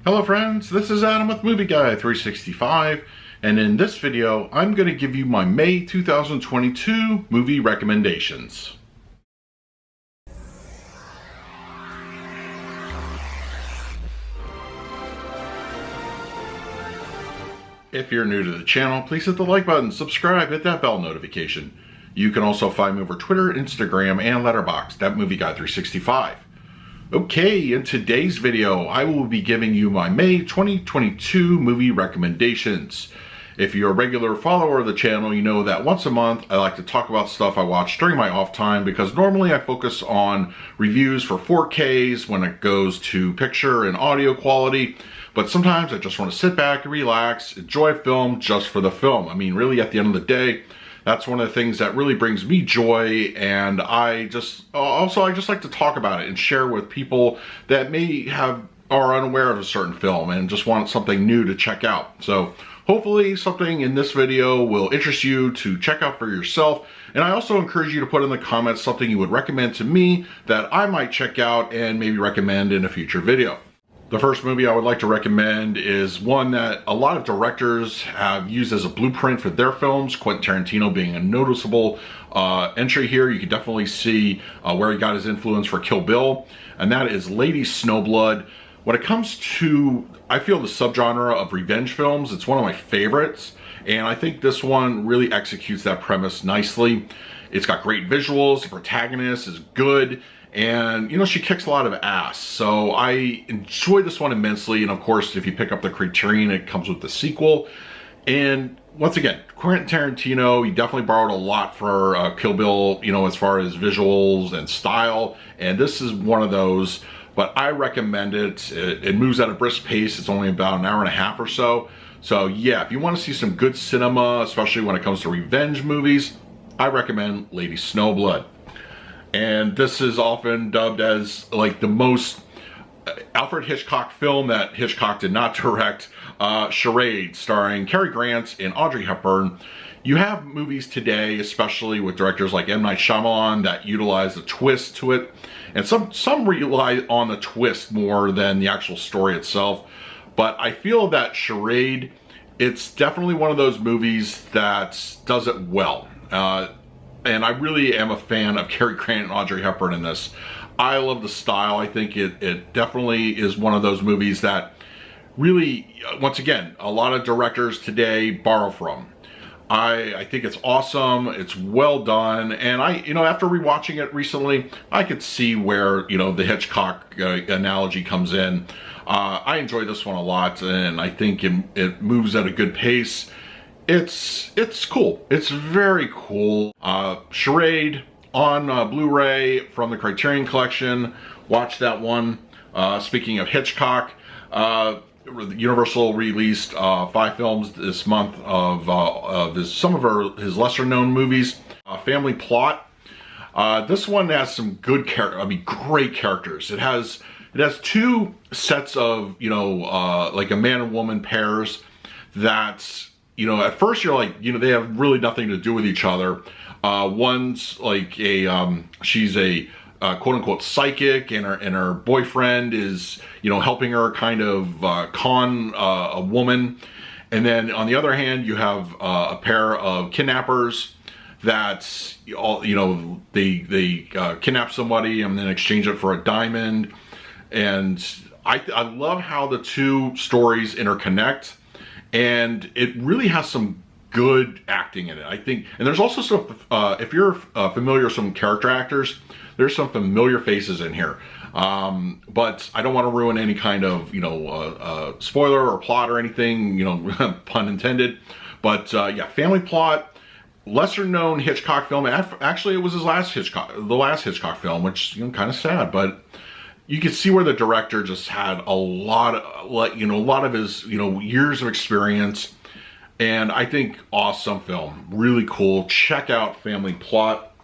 Hello friends, this is Adam with Movie Guy 365, and in this video I'm going to give you my May 2022 movie recommendations. If you're new to the channel, please hit the like button, subscribe, hit that bell notification. You can also find me over Twitter, Instagram, and Letterboxd at Movie Guy 365. Okay, in today's video, I will be giving you my May 2022 movie recommendations. If you're a regular follower of the channel, you know that once a month I like to talk about stuff I watch during my off time, because normally I focus on reviews for 4Ks when it goes to picture and audio quality, but sometimes I just want to sit back and relax, enjoy a film just for the film. I mean, really, at the end of the day, that's one of the things that really brings me joy, and I just like to talk about it and share with people that may are unaware of a certain film and just want something new to check out. So hopefully something in this video will interest you to check out for yourself, and I also encourage you to put in the comments something you would recommend to me that I might check out and maybe recommend in a future video. The first movie I would like to recommend is one that a lot of directors have used as a blueprint for their films, Quentin Tarantino being a noticeable entry here. You can definitely see where he got his influence for Kill Bill, and that is Lady Snowblood. When it comes to, I feel, the subgenre of revenge films, it's one of my favorites, and I think this one really executes that premise nicely. It's got great visuals, the protagonist is good, and you know, she kicks a lot of ass. So I enjoyed this one immensely, and of course, if you pick up the Criterion, it comes with the sequel. And once again, Quentin Tarantino, he definitely borrowed a lot for Kill Bill, you know, as far as visuals and style, and this is one of those. But I recommend it. It moves at a brisk pace. It's only about an hour and a half or so. So yeah, if you want to see some good cinema, especially when it comes to revenge movies, I recommend Lady Snowblood. And this is often dubbed as like the most Alfred Hitchcock film that Hitchcock did not direct, Charades, starring Cary Grant and Audrey Hepburn. You have movies today, especially with directors like M. Night Shyamalan, that utilize a twist to it. And some rely on the twist more than the actual story itself. But I feel that Charade, it's definitely one of those movies that does it well. And I really am a fan of Cary Grant and Audrey Hepburn in this. I love the style. I think it definitely is one of those movies that really, once again, a lot of directors today borrow from. I think it's awesome. It's well done. And after rewatching it recently, I could see where, the Hitchcock analogy comes in. I enjoy this one a lot, and I think it moves at a good pace. It's cool. It's very cool. Charade on Blu Ray from the Criterion Collection. Watch that one. Speaking of Hitchcock, Universal released 5 films this month of some of his lesser known movies. Family Plot. This one has some good great characters. It has 2 sets of like a man and woman pairs that at first you're like, they have really nothing to do with each other. One's like she's a quote-unquote psychic, and her boyfriend is helping her kind of con a woman. And then on the other hand, you have a pair of kidnappers that they kidnap somebody and then exchange it for a diamond. And I love how the 2 stories interconnect, and it really has some good acting in it, I think. And there's also some, if you're familiar with some character actors, there's some familiar faces in here. But I don't want to ruin any kind of, spoiler or plot or anything, pun intended. But yeah, Family Plot, lesser known Hitchcock film. Actually, it was the last Hitchcock film, which kind of sad, but you can see where the director just had a lot of his years of experience. And I think awesome film, really cool. Check out Family Plot.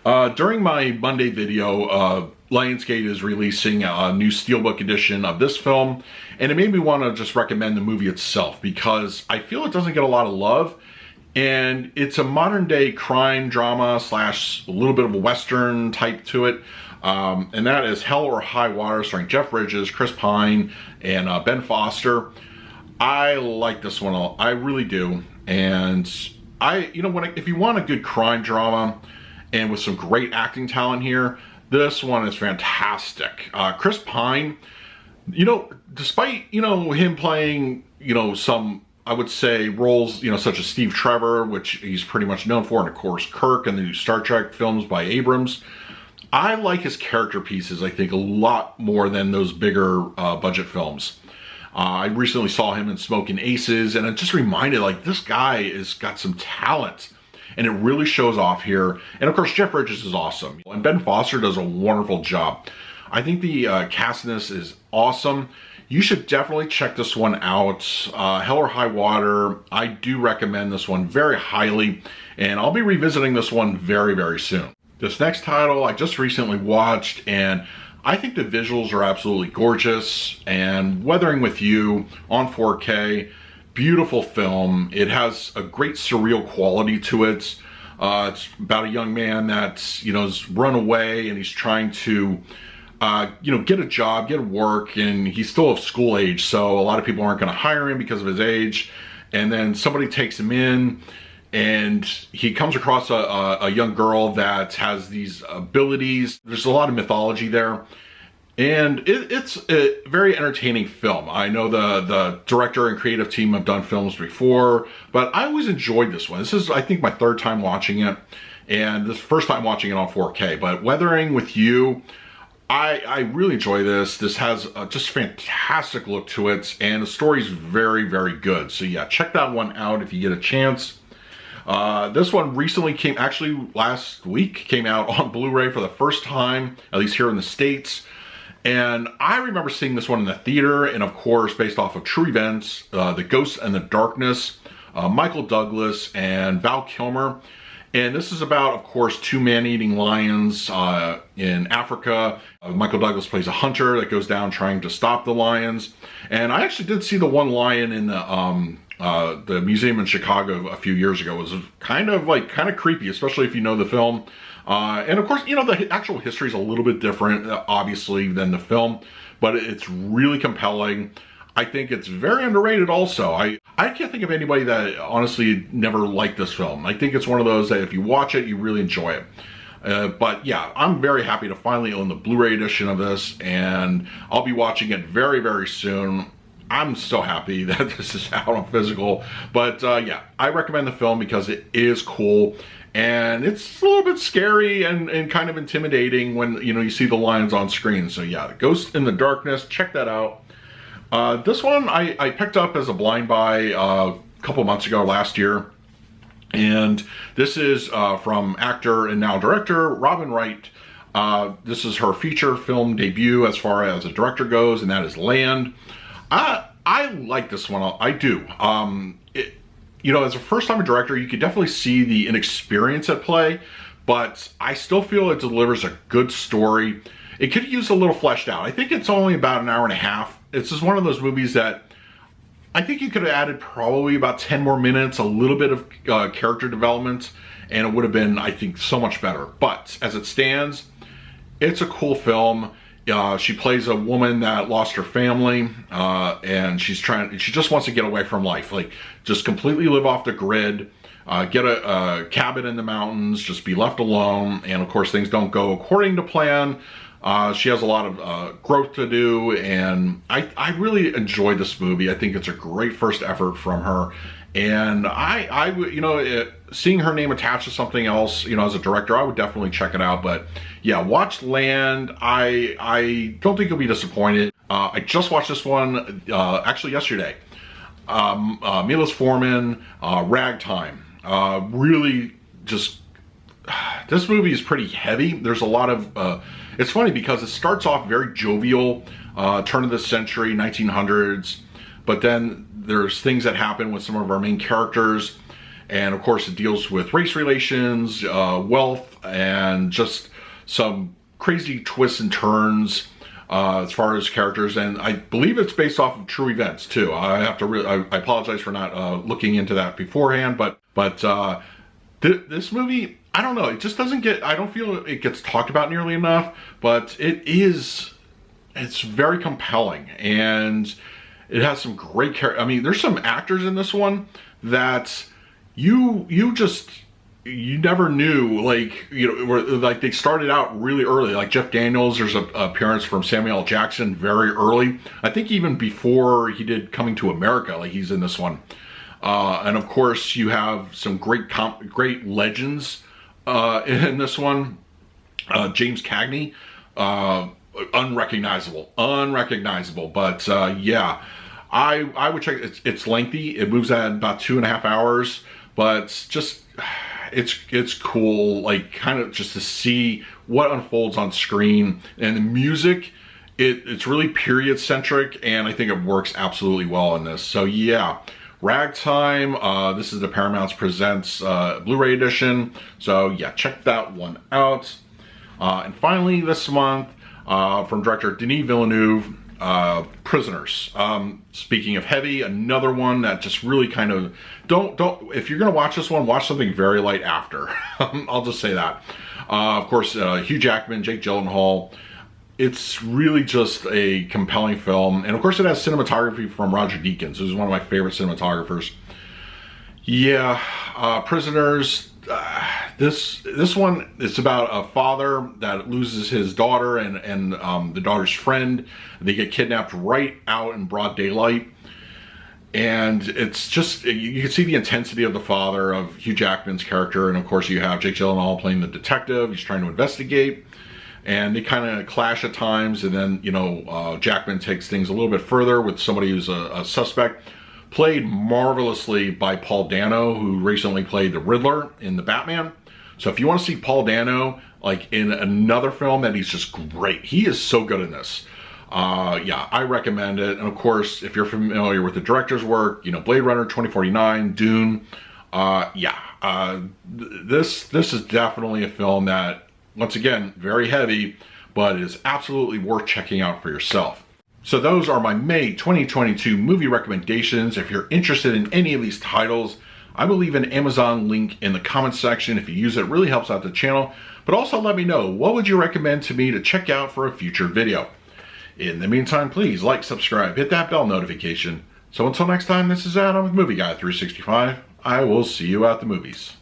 During my Monday video, Lionsgate is releasing a new Steelbook edition of this film, and it made me want to just recommend the movie itself, because I feel it doesn't get a lot of love, and it's a modern day crime drama / a little bit of a Western type to it. and that is Hell or High Water, starring Jeff Bridges, Chris Pine, and Ben Foster. I like this one, I really do. And if you want a good crime drama and with some great acting talent here, this one is fantastic. Chris Pine, despite, him playing, some, I would say, roles, such as Steve Trevor, which he's pretty much known for, and of course Kirk and the new Star Trek films by Abrams, I like his character pieces, I think, a lot more than those bigger budget films. I recently saw him in Smoking Aces, and it just reminded, like, this guy has got some talent, and it really shows off here. And of course, Jeff Bridges is awesome, and Ben Foster does a wonderful job. I think the cast in this is awesome. You should definitely check this one out. Hell or High Water, I do recommend this one very highly, and I'll be revisiting this one very, very soon. This next title I just recently watched, and I think the visuals are absolutely gorgeous. And Weathering with You on 4K, beautiful film. It has a great surreal quality to it. It's about a young man that's, has run away, and he's trying to, get a job, get work, and he's still of school age, so a lot of people aren't going to hire him because of his age. And then somebody takes him in, and he comes across a young girl that has these abilities. There's a lot of mythology there, and it's a very entertaining film. I know the director and creative team have done films before, but I always enjoyed this one. This is, I think, my third time watching it, and this first time watching it on 4K. But Weathering with You, I really enjoy this. This has just fantastic look to it, and the story's very, very good. So yeah, check that one out if you get a chance. This one recently last week came out on Blu Ray for the first time, at least here in the States. And I remember seeing this one in the theater, and of course, based off of true events, The Ghost and the Darkness, Michael Douglas and Val Kilmer. And this is about, of course, two man-eating lions in Africa. Michael Douglas plays a hunter that goes down trying to stop the lions. And I actually did see the one lion in the museum in Chicago a few years ago. It was kind of creepy, especially if you know the film. And of course, the actual history is a little bit different, obviously, than the film, but it's really compelling. I think it's very underrated also. I can't think of anybody that honestly never liked this film. I think it's one of those that if you watch it, you really enjoy it. But yeah, I'm very happy to finally own the Blu-ray edition of this, and I'll be watching it very, very soon. I'm so happy that this is out on physical. But yeah, I recommend the film because it is cool. And it's a little bit scary and kind of intimidating when, you see the lions on screen. So yeah, The Ghost in the Darkness, check that out. This one I picked up as a blind buy a couple months ago, last year. And this is from actor and now director Robin Wright. This is her feature film debut as far as a director goes, and that is Land. I like this one. I do. As a first-time director, you could definitely see the inexperience at play, but I still feel it delivers a good story. It could use a little fleshed out. I think it's only about an hour and a half. It's just one of those movies that I think you could have added probably about 10 more minutes, a little bit of character development, and it would have been, I think, so much better. But as it stands, it's a cool film. She plays a woman that lost her family, and she just wants to get away from life, like just completely live off the grid, get a cabin in the mountains, just be left alone. And of course, things don't go according to plan. She has a lot of growth to do, and I really enjoyed this movie. I think it's a great first effort from her, and seeing her name attached to something else, as a director, I would definitely check it out. But yeah, watch Land. I don't think you'll be disappointed. I just watched this one actually yesterday. Milos Forman, Ragtime. Really just. This movie is pretty heavy. There's a lot of, it's funny because it starts off very jovial, turn of the century, 1900s, but then there's things that happen with some of our main characters, and of course it deals with race relations, wealth, and just some crazy twists and turns as far as characters. And I believe it's based off of true events too. I apologize for not looking into that beforehand, but this movie, I don't know, it just doesn't get, I don't feel it gets talked about nearly enough, but it's very compelling, and it has some great characters. I mean, there's some actors in this one that you never knew, like, like they started out really early. Like Jeff Daniels, there's a appearance from Samuel L. Jackson very early. I think even before he did Coming to America, like he's in this one. And of course, you have some great legends in this one. James Cagney, unrecognizable, but yeah, I would check. It's lengthy. It moves at about 2.5 hours, but it's cool, like kind of just to see what unfolds on screen. And the music, it's really period centric, and I think it works absolutely well in this. So yeah, Ragtime, this is the Paramount Presents Blu Ray edition. So yeah, check that one out. And finally this month, from director Denis Villeneuve, Prisoners. Speaking of heavy, another one that just really kind of, if you're gonna watch this one, watch something very light after. I'll just say that. Of course, Hugh Jackman, Jake Gyllenhaal. It's really just a compelling film, and of course it has cinematography from Roger Deakins, who's one of my favorite cinematographers. Yeah, Prisoners. This one, it's about a father that loses his daughter and the daughter's friend. They get kidnapped right out in broad daylight, and it's just, you can see the intensity of the father, of Hugh Jackman's character, and of course you have Jake Gyllenhaal playing the detective. He's trying to investigate, and they kind of clash at times, and then Jackman takes things a little bit further with somebody who's a suspect, played marvelously by Paul Dano, who recently played the Riddler in the Batman. So if you want to see Paul Dano like in another film, that he's just great. He is so good in this. Yeah, I recommend it. And of course, if you're familiar with the director's work, Blade Runner 2049, Dune, this is definitely a film that, once again, very heavy, but it is absolutely worth checking out for yourself. So those are my May 2022 movie recommendations. If you're interested in any of these titles, I will leave an Amazon link in the comments section. If you use it, it really helps out the channel. But also let me know, what would you recommend to me to check out for a future video? In the meantime, please like, subscribe, hit that bell notification. So until next time, this is Adam with Movie Guy 365. I will see you at the movies.